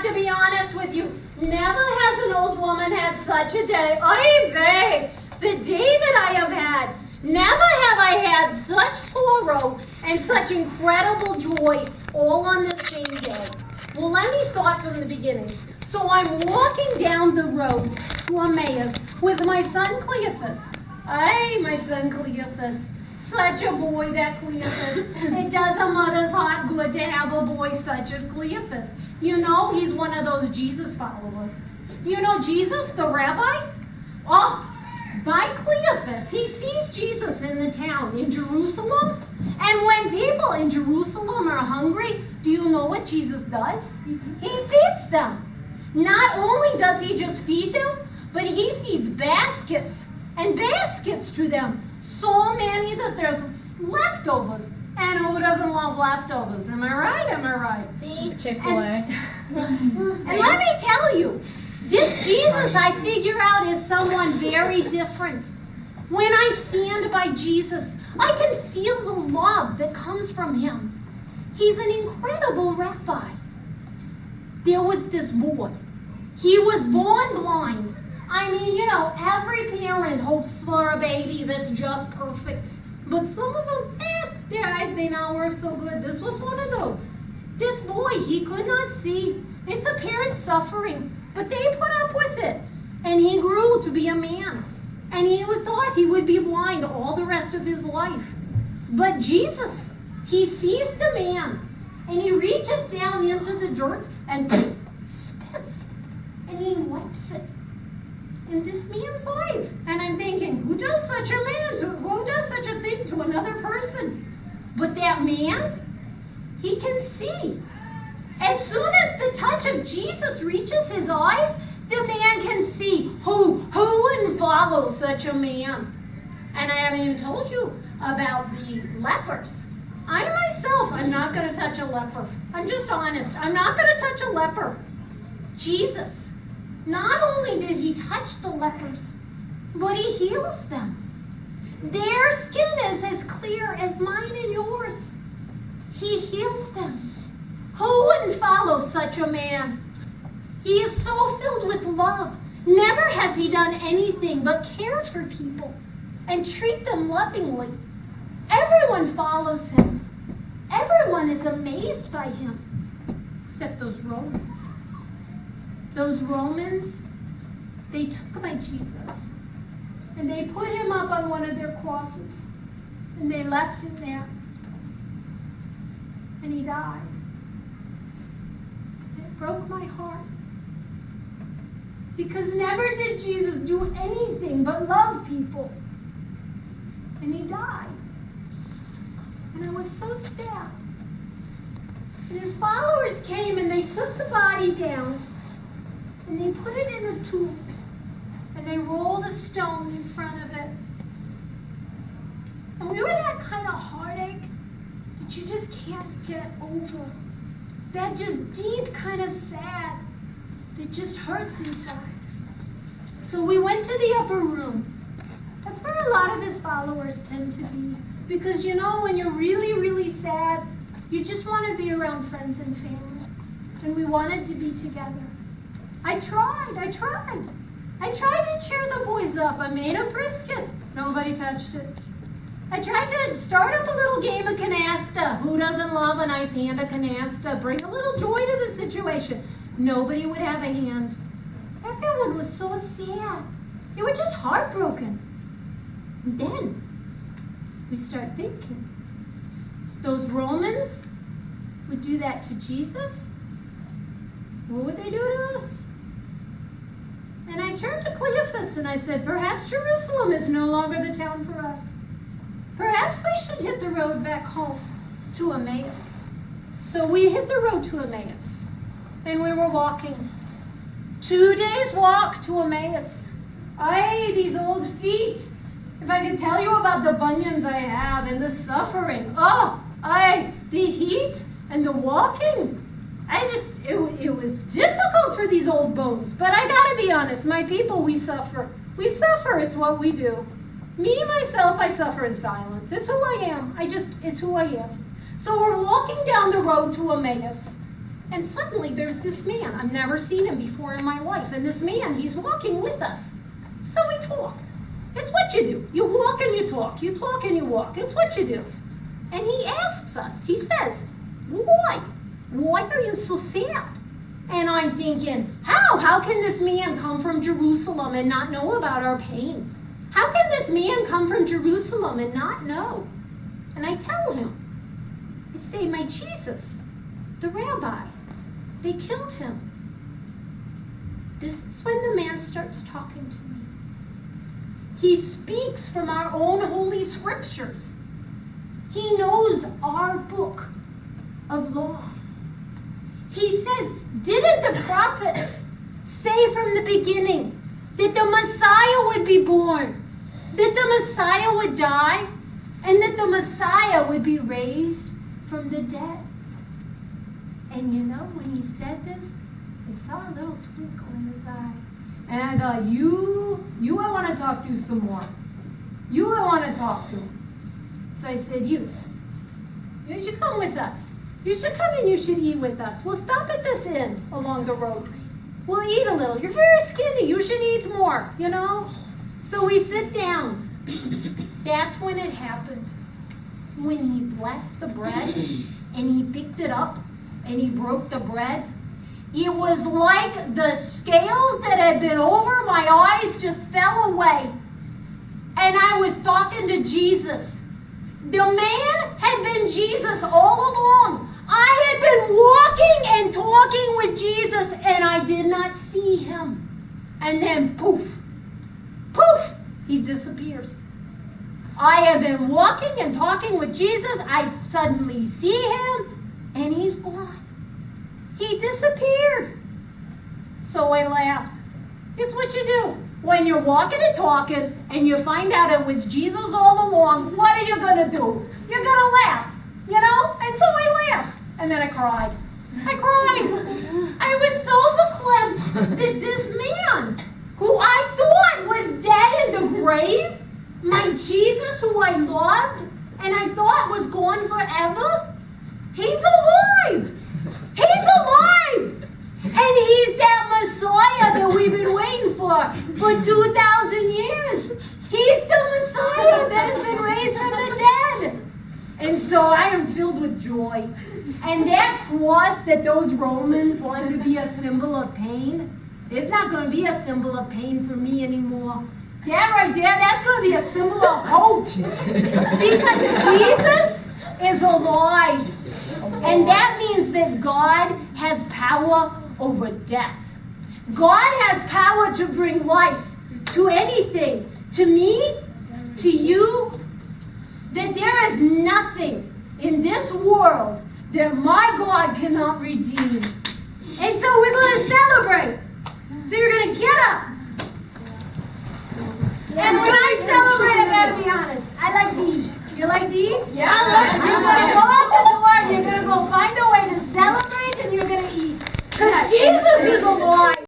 to be honest with you. Never has an old woman had such a day. Oy vey, the day that I have had. Never have I had such sorrow and such incredible joy all on the same day. Well, let me start from the beginning. So I'm walking down the road to Emmaus with my son Cleopas. Ay, my son Cleopas. Such a boy, that Cleopas. It does a mother's heart good to have a boy such as Cleopas. You know, he's one of those Jesus followers. You know Jesus, the rabbi? Oh, by Cleopas, he sees Jesus in the town in Jerusalem. And when people in Jerusalem are hungry, do you know what Jesus does? He feeds them. Not only does he just feed them, but he feeds baskets and baskets to them. So many that there's leftovers. And who doesn't love leftovers? Am I right? Am I right? Me, Chick-fil-A. And let me tell you, this Jesus I figure out is someone very different. When I stand by Jesus, I can feel the love that comes from him. He's an incredible rabbi. There was this boy. He was born blind. I mean, you know, every parent hopes for a baby that's just perfect. But some of them, their eyes, they not work so good. This was one of those. This boy, he could not see. It's a parent's suffering. But they put up with it. And he grew to be a man. And he thought he would be blind all the rest of his life. But Jesus, he sees the man. And he reaches down into the dirt and spits. And he wipes it in this man's eyes. And I'm thinking, who does such a thing to another person? But that man, he can see. As soon as the touch of Jesus reaches his eyes, the man can see. Who wouldn't follow such a man? And I haven't even told you about the lepers. I myself, I'm not going to touch a leper. I'm just honest. I'm not going to touch a leper. Jesus, not only did he touch the lepers, but he heals them. Their skin is as clear as mine and yours. He heals them. Who wouldn't follow such a man? He is so filled with love. Never has he done anything but care for people and treat them lovingly. Everyone follows him. Everyone is amazed by him, except those Romans. Those Romans, they took my Jesus and they put him up on one of their crosses and they left him there and he died. It broke my heart because never did Jesus do anything but love people, and he died. And I was so sad. And his followers came and they took the body down and they put it in a tomb and they rolled a stone in front of it. And we were that kind of heartache that you just can't get over. That just deep kind of sad that just hurts inside. So we went to the upper room. That's where a lot of his followers tend to be. Because you know, when you're really, really sad, you just want to be around friends and family. And we wanted to be together. I tried to cheer the boys up. I made a brisket. Nobody touched it. I tried to start up a little game of canasta. Who doesn't love a nice hand of canasta? Bring a little joy to the situation. Nobody would have a hand. Everyone was so sad. They were just heartbroken. And then we start thinking, those Romans would do that to Jesus? What would they do to us? And I turned to Cleopas and I said, perhaps Jerusalem is no longer the town for us. Perhaps we should hit the road back home to Emmaus. So we hit the road to Emmaus and we were walking. 2 days walk to Emmaus. Ay, these old feet. If I could tell you about the bunions I have and the suffering. The heat and the walking. It was difficult for these old bones. But I gotta be honest, my people, we suffer. We suffer, it's what we do. Me, myself, I suffer in silence. It's who I am. It's who I am. So we're walking down the road to Emmaus. And suddenly there's this man. I've never seen him before in my life. And this man, he's walking with us. So we talked. It's what you do. You walk and you talk. You talk and you walk. It's what you do. And he asks us, he says, why? Why are you so sad? And I'm thinking, how? How can this man come from Jerusalem and not know about our pain? How can this man come from Jerusalem and not know? And I tell him, I say, my Jesus, the rabbi, they killed him. This is when the man starts talking to me. He speaks from our own holy scriptures. He knows our book of law. He says, didn't the prophets say from the beginning that the Messiah would be born, that the Messiah would die, and that the Messiah would be raised from the dead? And you know, when he said this, I saw a little twinkle in his eye. And you I want to talk to some more. You I want to talk to. So I said, you should come with us. You should come and you should eat with us. We'll stop at this inn along the road. We'll eat a little. You're very skinny. You should eat more, you know? So we sit down. That's when it happened. When he blessed the bread and he picked it up and he broke the bread. It was like the scales that had been over my eyes just fell away. And I was talking to Jesus. The man had been Jesus all along. I had been walking and talking with Jesus, and I did not see him. And then poof, poof, he disappears. I have been walking and talking with Jesus. I suddenly see him, and he's gone. He disappeared. So I laughed. It's what you do. When you're walking and talking and you find out it was Jesus all along, what are you going to do? You're going to laugh, you know? And so I laughed. And then I cried. I cried. I was so verklempt that this man, who I thought was dead in the grave, my Jesus who I loved and I thought was gone forever, he's alive. He's alive. And he's that Messiah that we've been waiting for 2,000 years. He's the Messiah that has been raised from the dead. And so I am filled with joy. And that cross that those Romans wanted to be a symbol of pain, it's not going to be a symbol of pain for me anymore. That right there, that's going to be a symbol of hope. Because Jesus is alive. And that means that God has power over death. God has power to bring life to anything, to me, to you, that there is nothing in this world that my God cannot redeem. And so we're going to celebrate. So you're going to get up. And when I celebrate, I got to be honest, I like to eat. You like to eat? Yeah. You're going to